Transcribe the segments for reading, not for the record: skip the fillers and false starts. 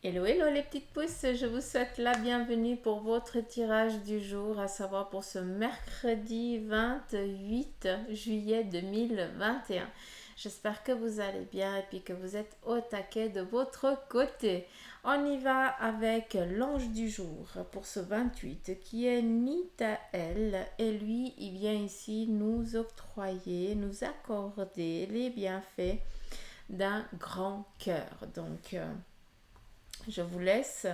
Hello, hello les petites pousses, je vous souhaite la bienvenue pour votre tirage du jour, à savoir pour ce mercredi 28 juillet 2021. J'espère que vous allez bien et puis que vous êtes au taquet de votre côté. On y va avec l'ange du jour pour ce 28 qui est Mitaël et lui il vient ici nous octroyer, nous accorder les bienfaits d'un grand cœur. Donc je vous laisse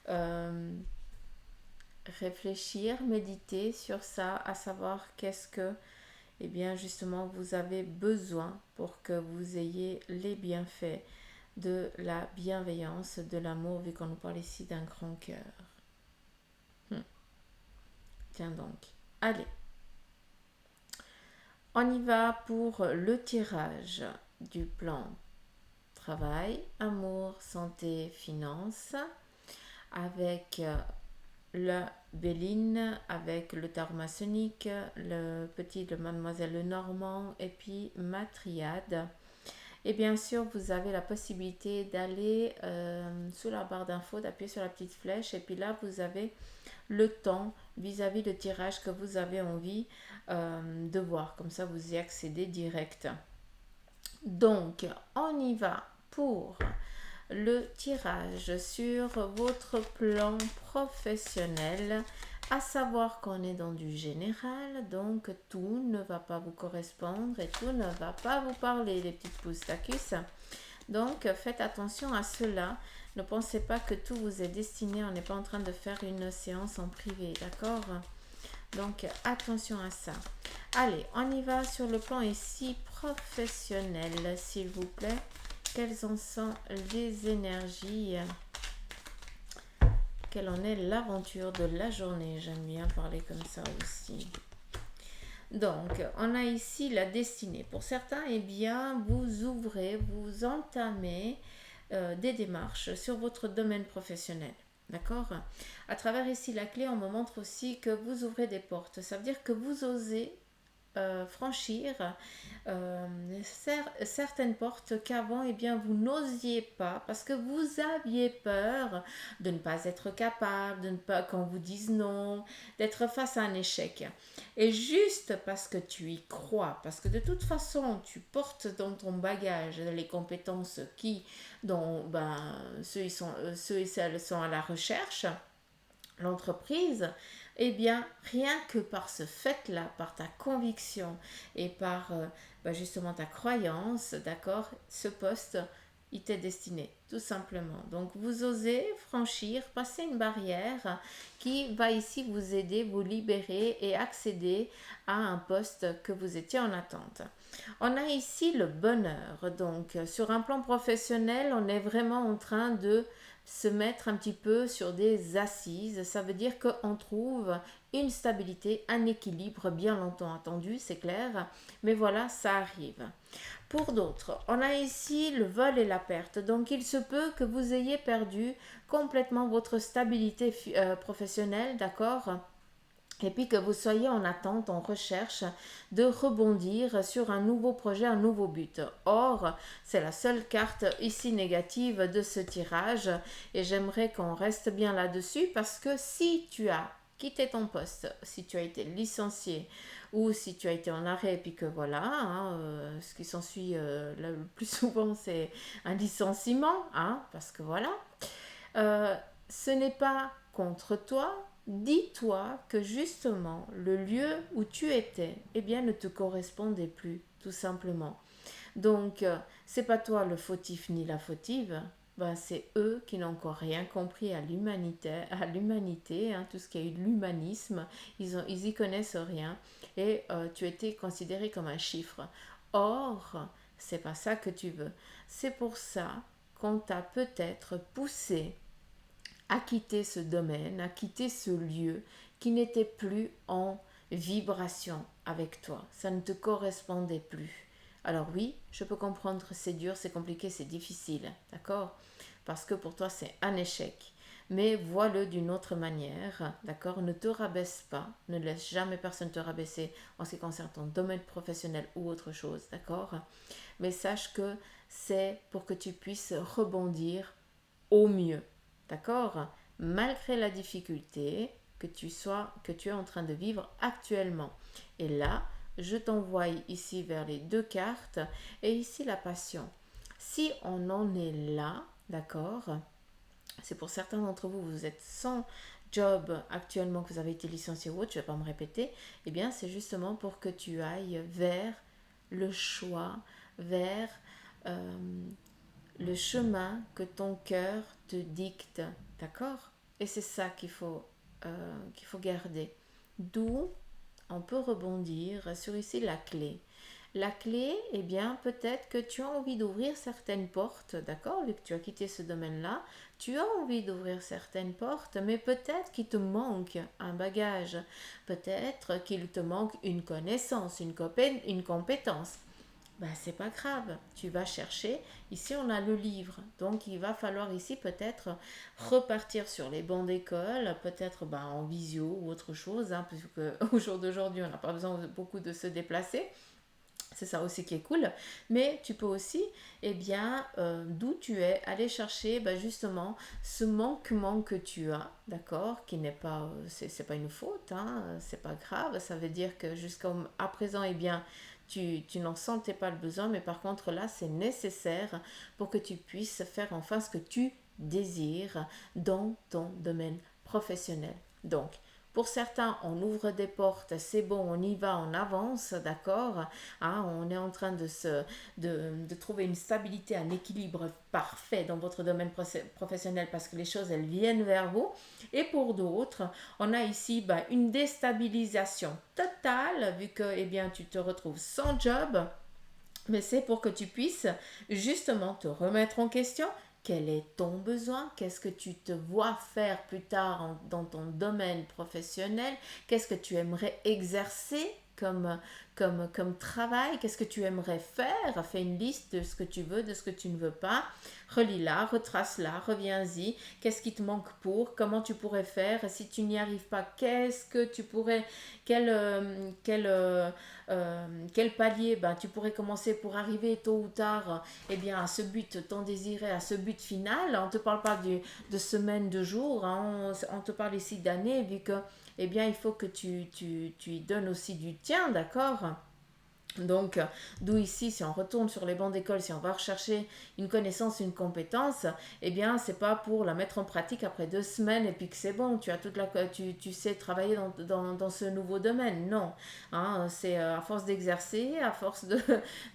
euh, réfléchir, méditer sur ça, à savoir qu'est-ce que, eh bien, justement, vous avez besoin pour que vous ayez les bienfaits de la bienveillance, de l'amour, vu qu'on nous parle ici d'un grand cœur. Tiens donc. Allez, on y va pour le tirage du plan travail, amour, santé, finances, avec la Béline, avec le tarot maçonnique, le petit de Mademoiselle Lenormand et puis ma triade. Et bien sûr, vous avez la possibilité d'aller sous la barre d'infos, d'appuyer sur la petite flèche et puis là, vous avez le temps vis-à-vis de tirage que vous avez envie de voir. Comme ça, vous y accédez direct. Donc, on y va pour le tirage sur votre plan professionnel, à savoir qu'on est dans du général, donc tout ne va pas vous correspondre et tout ne va pas vous parler, les petites poustacus. Donc faites attention à cela. Ne pensez pas que tout vous est destiné. On n'est pas en train de faire une séance en privé, d'accord? Donc attention à ça. Allez, on y va sur le plan ici professionnel, s'il vous plaît. Quelles en sont les énergies? Quelle en est l'aventure de la journée? J'aime bien parler comme ça aussi. Donc, on a ici la destinée. Pour certains, eh bien, vous ouvrez, vous entamez des démarches sur votre domaine professionnel. D'accord? À travers ici la clé, on me montre aussi que vous ouvrez des portes. Ça veut dire que vous osez franchir certaines portes qu'avant eh bien vous n'osiez pas parce que vous aviez peur de ne pas être capable, de ne pas qu'on vous dise non, d'être face à un échec. Et juste parce que tu y crois, parce que de toute façon tu portes dans ton bagage les compétences dont ceux et celles sont à la recherche, l'entreprise, eh bien, rien que par ce fait-là, par ta conviction et par justement ta croyance, d'accord, ce poste, il t'est destiné, tout simplement. Donc, vous osez franchir, passer une barrière qui va ici vous aider, vous libérer et accéder à un poste que vous étiez en attente. On a ici le bonheur. Donc, sur un plan professionnel, on est vraiment en train de se mettre un petit peu sur des assises. Ça veut dire qu'on trouve une stabilité, un équilibre bien longtemps attendu, c'est clair. Mais voilà, ça arrive. Pour d'autres, on a ici le vol et la perte. Donc, il se peut que vous ayez perdu complètement votre stabilité professionnelle, d'accord? Et puis que vous soyez en attente, en recherche de rebondir sur un nouveau projet, un nouveau but. Or, c'est la seule carte ici négative de ce tirage et j'aimerais qu'on reste bien là-dessus parce que si tu as quitté ton poste, si tu as été licencié ou si tu as été en arrêt et puis que voilà, ce qui s'ensuit le plus souvent c'est un licenciement, parce que voilà, euh, ce n'est pas contre toi. Dis-toi que justement le lieu où tu étais, eh bien, ne te correspondait plus, tout simplement. Donc, c'est pas toi le fautif ni la fautive. Ben, c'est eux qui n'ont encore rien compris à l'humanité, tout ce qui a eu de l'humanisme, ils y connaissent rien et tu étais considéré comme un chiffre. Or, c'est pas ça que tu veux. C'est pour ça qu'on t'a peut-être poussé à quitter ce domaine, à quitter ce lieu qui n'était plus en vibration avec toi. Ça ne te correspondait plus. Alors oui, je peux comprendre, c'est dur, c'est compliqué, c'est difficile, d'accord? Parce que pour toi, c'est un échec. Mais vois-le d'une autre manière, d'accord? Ne te rabaisse pas, ne laisse jamais personne te rabaisser en ce qui concerne ton domaine professionnel ou autre chose, d'accord? Mais sache que c'est pour que tu puisses rebondir au mieux, d'accord? Malgré la difficulté que tu es en train de vivre actuellement. Et là, je t'envoie ici vers les deux cartes et ici la passion. Si on en est là, d'accord? C'est pour certains d'entre vous, vous êtes sans job actuellement, que vous avez été licencié ou autre, je ne vais pas me répéter, eh bien c'est justement pour que tu ailles vers le choix, vers euh, le chemin que ton cœur te dicte, d'accord? Et c'est ça qu'il faut garder. D'où on peut rebondir sur ici la clé. La clé, eh bien, peut-être que tu as envie d'ouvrir certaines portes, d'accord? Vu que tu as quitté ce domaine-là, tu as envie d'ouvrir certaines portes, mais peut-être qu'il te manque un bagage, peut-être qu'il te manque une connaissance, une compétence. Ben, c'est pas grave, tu vas chercher. Ici, on a le livre. Donc, il va falloir ici peut-être repartir sur les bancs d'école, peut-être ben, en visio ou autre chose, hein, parce qu'au jour d'aujourd'hui, on n'a pas besoin beaucoup de se déplacer. C'est ça aussi qui est cool. Mais tu peux aussi, eh bien, d'où tu es, aller chercher ben, justement ce manquement que tu as, d'accord, qui n'est pas, c'est pas une faute, hein, c'est pas grave. Ça veut dire que jusqu'à présent, eh bien, tu n'en sentais pas le besoin, mais par contre là, c'est nécessaire pour que tu puisses faire enfin ce que tu désires dans ton domaine professionnel. Donc, pour certains, on ouvre des portes, c'est bon, on y va, on avance, d'accord, hein, on est en train de trouver une stabilité, un équilibre parfait dans votre domaine professionnel parce que les choses, elles viennent vers vous. Et pour d'autres, on a ici ben, une déstabilisation totale vu que eh bien, tu te retrouves sans job, mais c'est pour que tu puisses justement te remettre en question. Quel est ton besoin? Qu'est-ce que tu te vois faire plus tard dans ton domaine professionnel? Qu'est-ce que tu aimerais exercer comme travail? Qu'est-ce que tu aimerais faire? Fais une liste de ce que tu veux, de ce que tu ne veux pas. Relis-la, retrace-la, reviens-y. Qu'est-ce qui te manque pour? Comment tu pourrais faire? Si tu n'y arrives pas, qu'est-ce que tu pourrais... Quel palier ben, tu pourrais commencer pour arriver tôt ou tard eh bien, à ce but tant désiré, à ce but final. On ne te parle pas de semaines, de jours, hein, on te parle ici d'années, vu que eh bien, il faut que tu y donnes aussi du tien, d'accord? Donc, d'où ici, si on retourne sur les bancs d'école, si on va rechercher une connaissance, une compétence, eh bien, c'est pas pour la mettre en pratique après 2 semaines et puis que c'est bon, tu sais travailler dans ce nouveau domaine. Non, hein, c'est à force d'exercer, à force de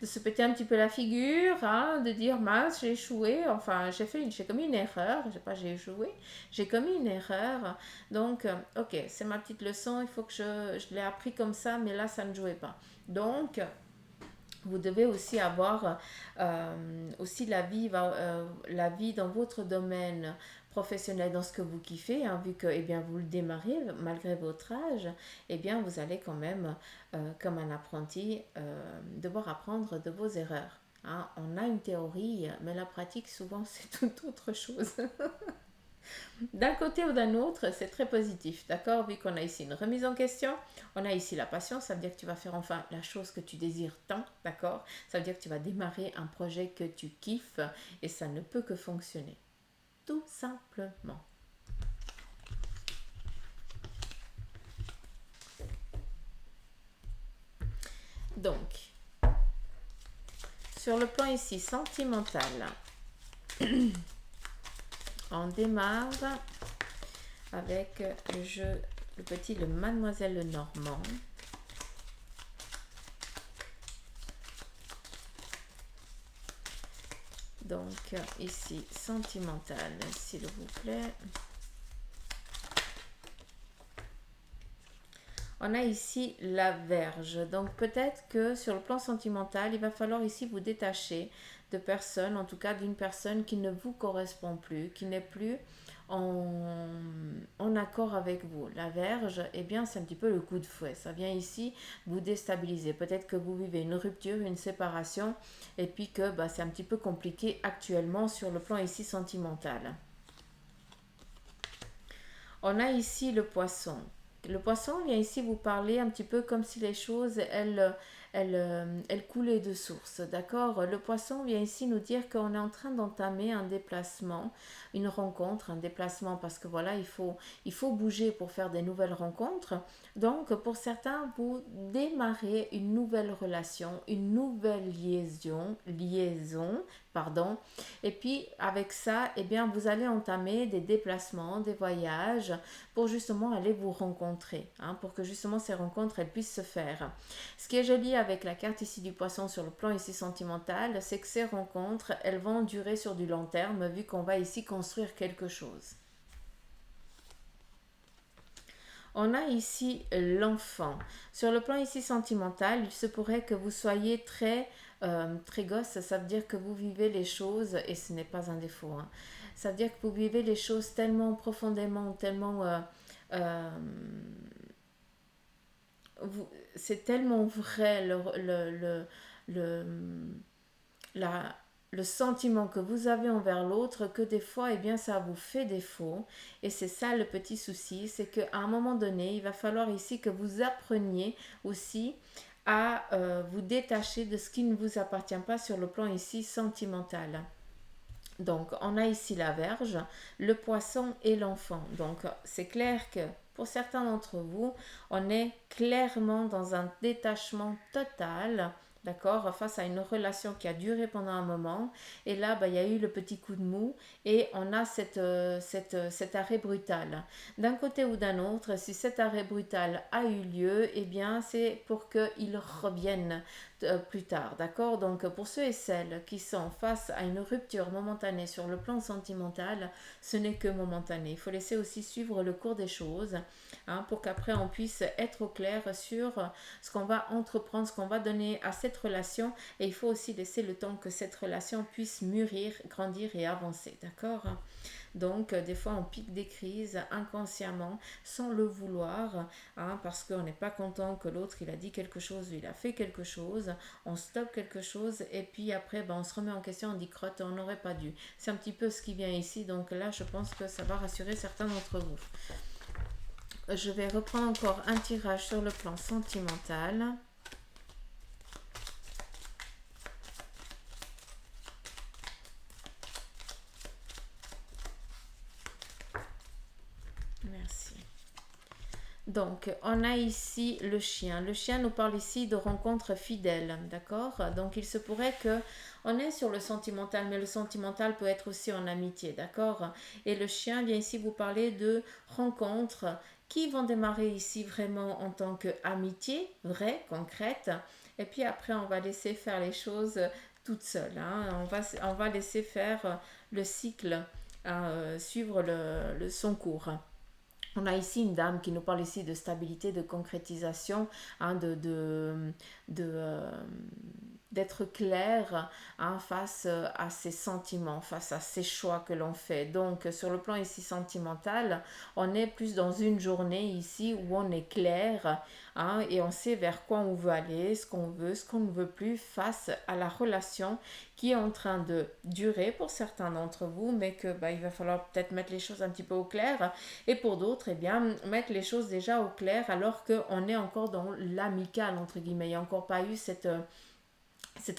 se péter un petit peu la figure, hein, de dire mince, j'ai échoué, enfin, j'ai commis une erreur, je sais pas, j'ai échoué, j'ai commis une erreur. Donc, ok, c'est ma petite leçon, il faut que je l'ai appris comme ça, mais là, ça ne jouait pas. Donc, vous devez aussi avoir aussi la vie dans votre domaine professionnel, dans ce que vous kiffez, hein, vu que eh bien, vous le démarrez malgré votre âge, eh bien, vous allez quand même, comme un apprenti, devoir apprendre de vos erreurs. Hein. On a une théorie, mais la pratique, souvent, c'est tout autre chose. D'un côté ou d'un autre, c'est très positif, d'accord? Vu qu'on a ici une remise en question, on a ici la passion, ça veut dire que tu vas faire enfin la chose que tu désires tant, d'accord? Ça veut dire que tu vas démarrer un projet que tu kiffes et ça ne peut que fonctionner. Tout simplement. Donc, sur le plan ici sentimental, on démarre avec le Mademoiselle Normand. Donc ici, sentimental, s'il vous plaît. On a ici la Vierge. Donc peut-être que sur le plan sentimental, il va falloir ici vous détacher de personnes, en tout cas d'une personne qui ne vous correspond plus, qui n'est plus en accord avec vous. La Vierge, eh bien c'est un petit peu le coup de fouet. Ça vient ici vous déstabiliser. Peut-être que vous vivez une rupture, une séparation, et puis que bah, c'est un petit peu compliqué actuellement sur le plan ici sentimental. On a ici le Poisson. Le Poisson vient ici vous parler un petit peu comme si les choses, elle coulait de source, d'accord? Le poisson vient ici nous dire qu'on est en train d'entamer un déplacement, une rencontre, un déplacement parce que voilà, il faut bouger pour faire des nouvelles rencontres. Donc, pour certains, vous démarrez une nouvelle relation, une nouvelle liaison, pardon. Et puis, avec ça, eh bien, vous allez entamer des déplacements, des voyages pour justement aller vous rencontrer, hein, pour que justement ces rencontres, elles puissent se faire. Ce qui est joli avec la carte ici du poisson sur le plan ici sentimental, c'est que ces rencontres, elles vont durer sur du long terme vu qu'on va ici construire quelque chose. On a ici l'enfant. Sur le plan ici sentimental, il se pourrait que vous soyez très gosse. Ça veut dire que vous vivez les choses, et ce n'est pas un défaut, hein. Ça veut dire que vous vivez les choses tellement profondément, tellement... euh, c'est tellement vrai le, la, le sentiment que vous avez envers l'autre que des fois, eh bien, ça vous fait défaut. Et c'est ça le petit souci, c'est qu'à un moment donné, il va falloir ici que vous appreniez aussi à vous détacher de ce qui ne vous appartient pas sur le plan ici sentimental. Donc, on a ici la Vierge, le poisson et l'enfant. Donc, c'est clair que pour certains d'entre vous, on est clairement dans un détachement total, d'accord, face à une relation qui a duré pendant un moment. Et là, bah, il y a eu le petit coup de mou et on a cet arrêt brutal. D'un côté ou d'un autre, si cet arrêt brutal a eu lieu, eh bien, c'est pour qu'il revienne plus tard, d'accord? Donc pour ceux et celles qui sont face à une rupture momentanée sur le plan sentimental, ce n'est que momentané. Il faut laisser aussi suivre le cours des choses, hein, pour qu'après on puisse être au clair sur ce qu'on va entreprendre, ce qu'on va donner à cette relation, et il faut aussi laisser le temps que cette relation puisse mûrir, grandir et avancer, d'accord? Donc, des fois, on pique des crises inconsciemment, sans le vouloir, hein, parce qu'on n'est pas content que l'autre, il a dit quelque chose, il a fait quelque chose, on stoppe quelque chose, et puis après, ben, on se remet en question, on dit crotte, on n'aurait pas dû. C'est un petit peu ce qui vient ici, donc là, je pense que ça va rassurer certains d'entre vous. Je vais reprendre encore un tirage sur le plan sentimental. Merci. Donc, on a ici le chien. Le chien nous parle ici de rencontres fidèles, d'accord? Donc, il se pourrait que on est sur le sentimental, mais le sentimental peut être aussi en amitié, d'accord? Et le chien vient ici vous parler de rencontres qui vont démarrer ici vraiment en tant qu'amitié, vraie, concrète. Et puis après, on va laisser faire les choses toutes seules, hein. On va laisser faire le cycle, hein, suivre son cours. On a ici une dame qui nous parle ici de stabilité, de concrétisation, hein, de, d'être clair, hein, face à ses sentiments, face à ses choix que l'on fait. Donc sur le plan ici sentimental, on est plus dans une journée ici où on est clair, hein, et on sait vers quoi on veut aller, ce qu'on ne veut plus face à la relation qui est en train de durer pour certains d'entre vous, mais que bah, il va falloir peut-être mettre les choses un petit peu au clair, et pour d'autres, eh bien, mettre les choses déjà au clair alors qu'on est encore dans l'amical, entre guillemets. Il n'y a encore pas eu cette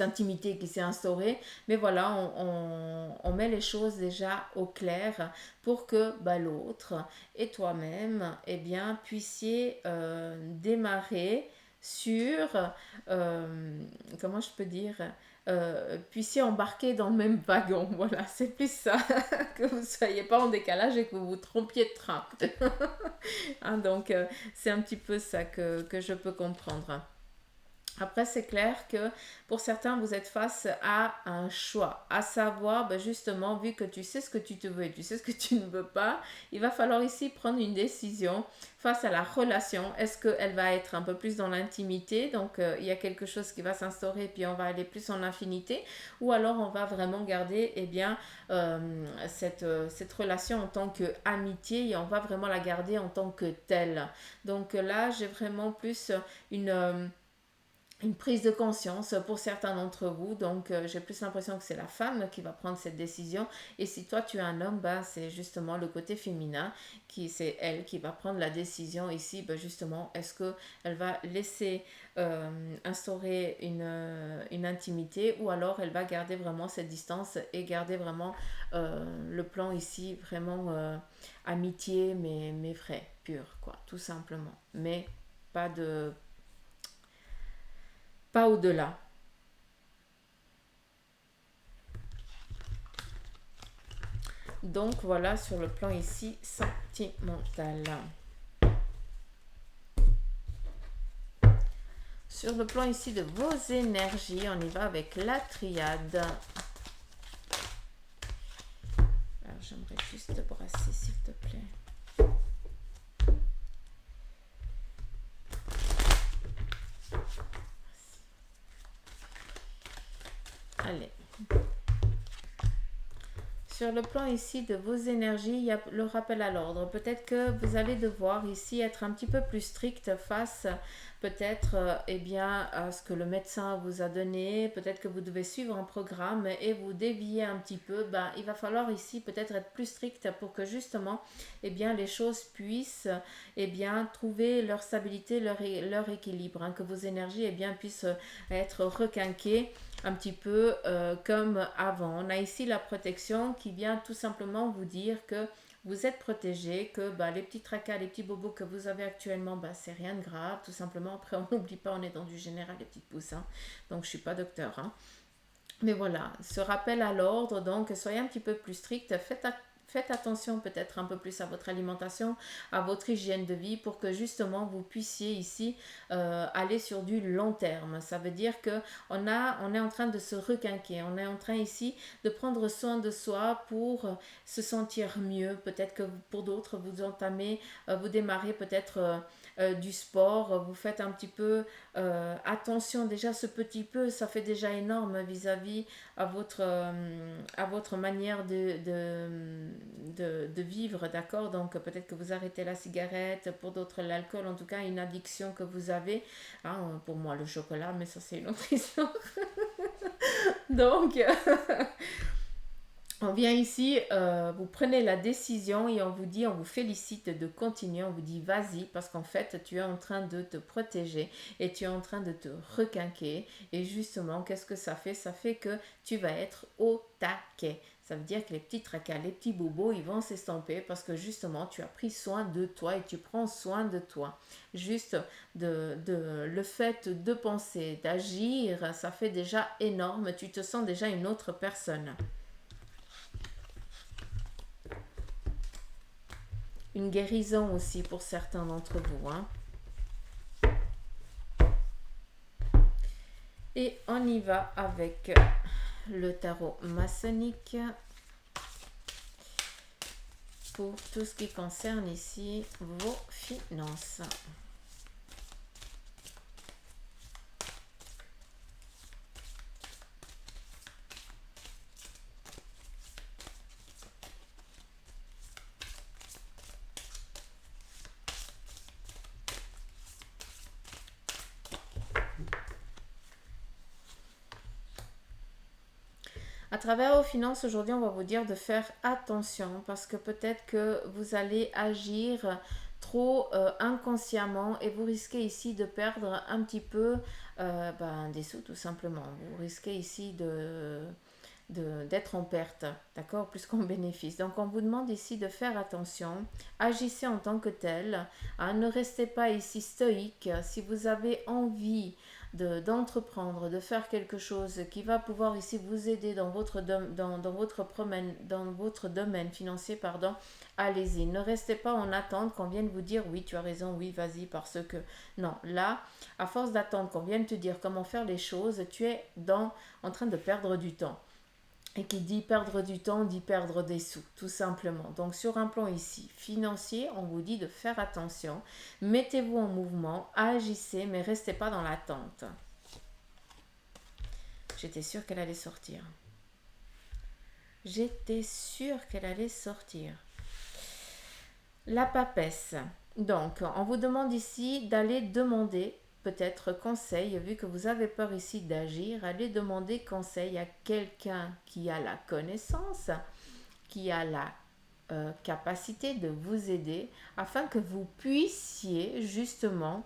intimité qui s'est instaurée, mais voilà, on met les choses déjà au clair pour que bah, l'autre et toi-même, eh bien, puissiez démarrer sur, comment je peux dire, puissiez embarquer dans le même wagon. Voilà, c'est plus ça, que vous ne soyez pas en décalage et que vous vous trompiez de train. Hein, donc, c'est un petit peu ça que je peux comprendre. Après, c'est clair que pour certains, vous êtes face à un choix, à savoir, ben justement, vu que tu sais ce que tu te veux et tu sais ce que tu ne veux pas, il va falloir ici prendre une décision face à la relation. Est-ce qu'elle va être un peu plus dans l'intimité, donc il y a quelque chose qui va s'instaurer, puis on va aller plus en infinité, ou alors on va vraiment garder eh bien, cette relation en tant qu'amitié et on va vraiment la garder en tant que telle. Donc là, j'ai vraiment plus une une prise de conscience pour certains d'entre vous. Donc, j'ai plus l'impression que c'est la femme qui va prendre cette décision. Et si toi, tu es un homme, ben, c'est justement le côté féminin, c'est elle qui va prendre la décision ici. Ben, justement, est-ce qu'elle va laisser instaurer une intimité ou alors elle va garder vraiment cette distance et garder vraiment le plan ici, vraiment amitié, mais vrai, pur, quoi, tout simplement. Mais pas de pas au-delà. Donc voilà sur le plan ici sentimental. Sur le plan ici de vos énergies, on y va avec la triade. Alors j'aimerais juste te brasser s'il te plaît. Allez. Sur le plan ici de vos énergies, il y a le rappel à l'ordre. Peut-être que vous allez devoir ici être un petit peu plus strict face peut-être eh bien, à ce que le médecin vous a donné. Peut-être que vous devez suivre un programme et vous dévier un petit peu. Ben, il va falloir ici peut-être être plus strict pour que justement eh bien, les choses puissent eh bien, trouver leur stabilité, leur équilibre. Hein, que vos énergies eh bien, puissent être requinquées un petit peu comme avant. On a ici la protection qui vient tout simplement vous dire que vous êtes protégé, que bah, les petits tracas, les petits bobos que vous avez actuellement, bah, c'est rien de grave, tout simplement. Après, on n'oublie pas, on est dans du général, les petites pousses. Hein. Donc, je ne suis pas docteur. Hein. Mais voilà, ce rappel à l'ordre, donc soyez un petit peu plus strict, faites attention peut-être un peu plus à votre alimentation, à votre hygiène de vie pour que justement vous puissiez ici aller sur du long terme. Ça veut dire que on est en train de se requinquer, on est en train ici de prendre soin de soi pour se sentir mieux. Peut-être que pour d'autres, vous démarrez peut-être du sport, vous faites un petit peu attention, déjà ce petit peu, ça fait déjà énorme vis-à-vis à votre manière de vivre, d'accord? Donc peut-être que vous arrêtez la cigarette, pour d'autres l'alcool, en tout cas une addiction que vous avez. Hein, pour moi le chocolat, mais ça c'est une autre histoire. Donc on vient ici, vous prenez la décision et on vous dit, on vous félicite de continuer, on vous dit vas-y parce qu'en fait tu es en train de te protéger et tu es en train de te requinquer et justement qu'est-ce que ça fait? Ça fait que tu vas être au taquet. Ça veut dire que les petits tracas, les petits bobos, ils vont s'estomper parce que justement tu as pris soin de toi et tu prends soin de toi. Juste le fait de penser, d'agir, ça fait déjà énorme, tu te sens déjà une autre personne. Une guérison aussi pour certains d'entre vous. Hein. Et on y va avec le tarot maçonnique pour tout ce qui concerne ici vos finances. À travers vos finances, aujourd'hui, on va vous dire de faire attention parce que peut-être que vous allez agir trop inconsciemment et vous risquez ici de perdre un petit peu des sous tout simplement. Vous risquez ici d'être en perte, d'accord, plus qu'en bénéfice. Donc on vous demande ici de faire attention, agissez en tant que tel, hein, ne restez pas ici stoïque. Si vous avez envie d'entreprendre, de faire quelque chose qui va pouvoir ici vous aider dans votre domaine financier, pardon, allez-y. Ne restez pas en attente qu'on vienne vous dire oui, tu as raison, oui, vas-y, parce que non, là, à force d'attendre qu'on vienne te dire comment faire les choses, tu es en train de perdre du temps. Et qui dit perdre du temps, dit perdre des sous, tout simplement. Donc sur un plan ici financier, on vous dit de faire attention. Mettez-vous en mouvement, agissez, mais restez pas dans l'attente. J'étais sûre qu'elle allait sortir. J'étais sûre qu'elle allait sortir. La papesse. Donc, on vous demande ici d'aller demander peut-être conseil, vu que vous avez peur ici d'agir, allez demander conseil à quelqu'un qui a la connaissance, qui a la capacité de vous aider afin que vous puissiez justement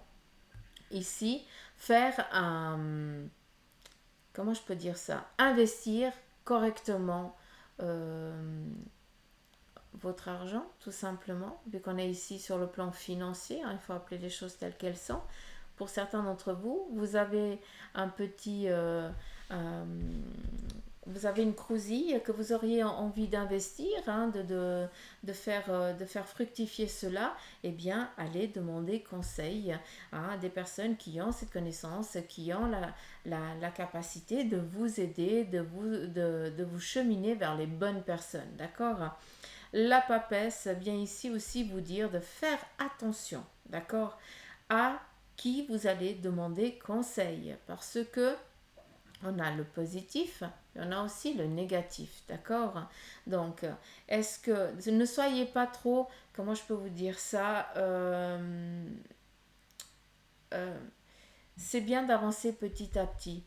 ici faire un, comment je peux dire ça, investir correctement euh, votre argent, tout simplement, vu qu'on est ici sur le plan financier, hein, il faut appeler les choses telles qu'elles sont. Pour certains d'entre vous, vous avez un petit, vous avez une crousille que vous auriez envie d'investir, hein, de faire fructifier cela, eh bien, allez demander conseil à des personnes qui ont cette connaissance, qui ont la capacité de vous aider, de vous cheminer vers les bonnes personnes, d'accord? La papesse vient ici aussi vous dire de faire attention, d'accord, à qui vous allez demander conseil, parce que on a le positif, et on a aussi le négatif, d'accord? Donc, est-ce que ne soyez pas trop, comment je peux vous dire ça, euh, c'est bien d'avancer petit à petit.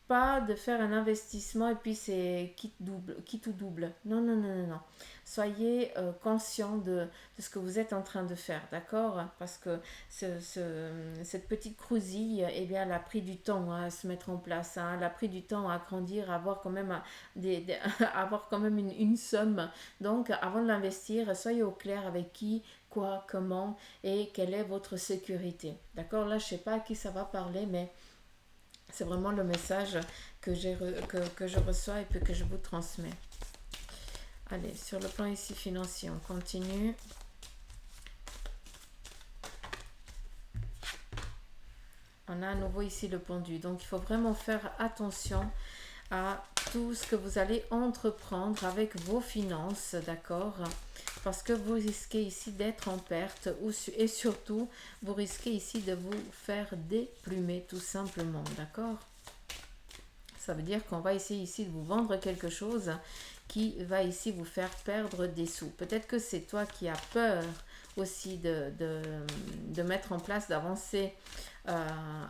Pas de faire un investissement et puis c'est quitte ou double. Non, non, non, non, non. Soyez conscient de ce que vous êtes en train de faire, d'accord? Parce que cette petite crousille, eh bien, elle a pris du temps, hein, à se mettre en place, hein. Elle a pris du temps à grandir, à avoir quand même, avoir quand même une somme. Donc, avant de l'investir, soyez au clair avec qui, quoi, comment et quelle est votre sécurité. D'accord? Là, je ne sais pas à qui ça va parler, mais c'est vraiment le message que je reçois et puis que je vous transmets. Allez, sur le plan ici financier, on continue. On a à nouveau ici le pendu. Donc, il faut vraiment faire attention à tout ce que vous allez entreprendre avec vos finances, d'accord? Parce que vous risquez ici d'être en perte et surtout, vous risquez ici de vous faire déplumer tout simplement, d'accord? Ça veut dire qu'on va essayer ici de vous vendre quelque chose qui va ici vous faire perdre des sous. Peut-être que c'est toi qui as peur aussi de mettre en place, d'avancer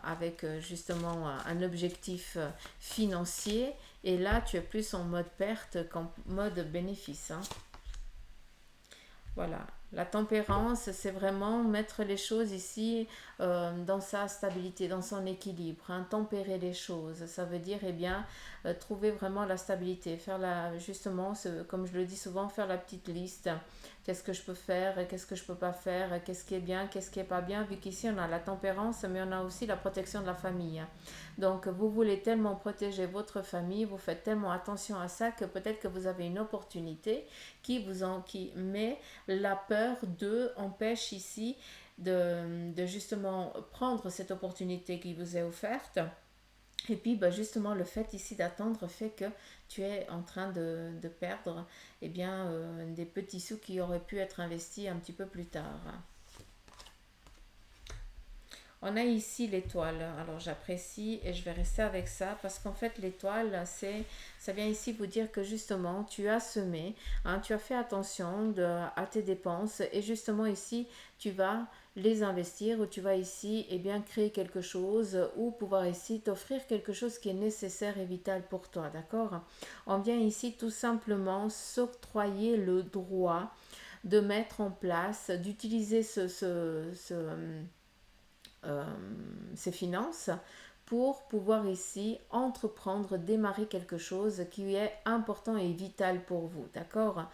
avec justement un objectif financier. Et là, tu es plus en mode perte qu'en mode bénéfice, hein. Voilà. La tempérance, c'est vraiment mettre les choses ici dans sa stabilité, dans son équilibre, hein, tempérer les choses. Ça veut dire, eh bien, trouver vraiment la stabilité, faire justement, comme je le dis souvent, faire la petite liste. Qu'est-ce que je peux faire, qu'est-ce que je peux pas faire, qu'est-ce qui est bien, qu'est-ce qui est pas bien, vu qu'ici on a la tempérance, mais on a aussi la protection de la famille, hein. Donc, vous voulez tellement protéger votre famille, vous faites tellement attention à ça que peut-être que vous avez une opportunité qui met la peur de empêche ici de justement prendre cette opportunité qui vous est offerte. Et puis justement le fait ici d'attendre fait que tu es en train de perdre eh bien, des petits sous qui auraient pu être investis un petit peu plus tard. On a ici l'étoile. Alors j'apprécie et je vais rester avec ça parce qu'en fait l'étoile, ça vient ici vous dire que justement tu as semé, hein, tu as fait attention à tes dépenses et justement ici tu vas les investir ou tu vas ici bien créer quelque chose ou pouvoir ici t'offrir quelque chose qui est nécessaire et vital pour toi, d'accord? On vient ici tout simplement s'octroyer le droit de mettre en place, d'utiliser euh, ses finances pour pouvoir ici entreprendre, démarrer quelque chose qui est important et vital pour vous, d'accord?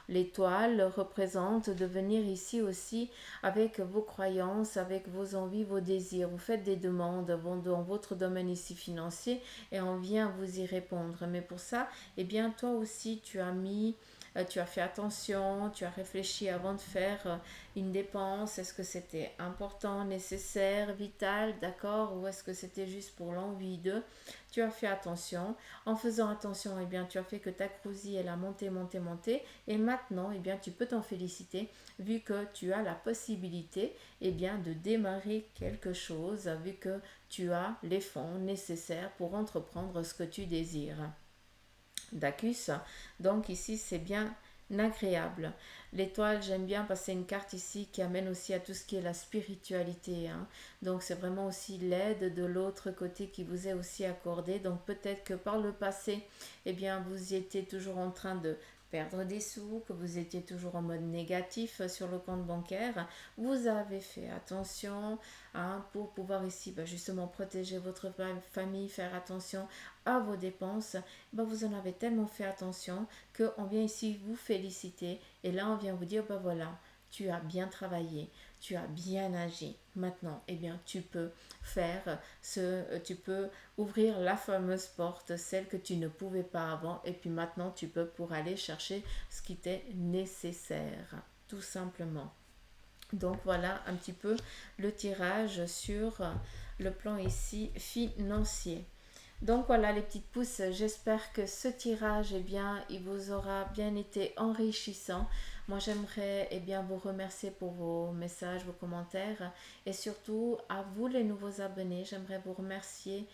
L'étoile représente de venir ici aussi avec vos croyances, avec vos envies, vos désirs. Vous faites des demandes dans votre domaine ici financier et on vient vous y répondre. Mais pour ça, eh bien, toi aussi, tu as fait attention, tu as réfléchi avant de faire une dépense. Est-ce que c'était important, nécessaire, vital, d'accord? Ou est-ce que c'était juste pour l'envie de? Tu as fait attention. En faisant attention, eh bien, tu as fait que ta crousille, elle a monté, monté, monté. Et maintenant, eh bien, tu peux t'en féliciter vu que tu as la possibilité, eh bien, de démarrer quelque chose, vu que tu as les fonds nécessaires pour entreprendre ce que tu désires. Dacus. Donc ici, c'est bien agréable. L'étoile, j'aime bien parce que c'est une carte ici qui amène aussi à tout ce qui est la spiritualité, hein. Donc c'est vraiment aussi l'aide de l'autre côté qui vous est aussi accordée. Donc peut-être que par le passé, eh bien vous étiez toujours en train de perdre des sous, que vous étiez toujours en mode négatif sur le compte bancaire. Vous avez fait attention, hein, pour pouvoir ici justement protéger votre famille, faire attention à vos dépenses. Vous en avez tellement fait attention qu'on vient ici vous féliciter et là on vient vous dire voilà, tu as bien travaillé, tu as bien agi. Maintenant, eh bien, tu peux ouvrir la fameuse porte, celle que tu ne pouvais pas avant, et puis maintenant tu peux pour aller chercher ce qui t'est nécessaire, tout simplement. Donc voilà un petit peu le tirage sur le plan ici financier. Donc voilà les petites pousses, j'espère que ce tirage, il vous aura bien été enrichissant. Moi j'aimerais bien vous remercier pour vos messages, vos commentaires et surtout à vous les nouveaux abonnés, j'aimerais vous remercier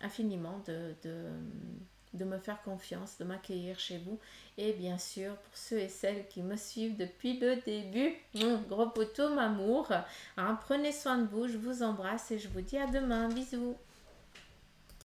infiniment de me faire confiance, de m'accueillir chez vous et bien sûr pour ceux et celles qui me suivent depuis le début, gros poteau m'amour, hein, prenez soin de vous, je vous embrasse et je vous dis à demain, bisous.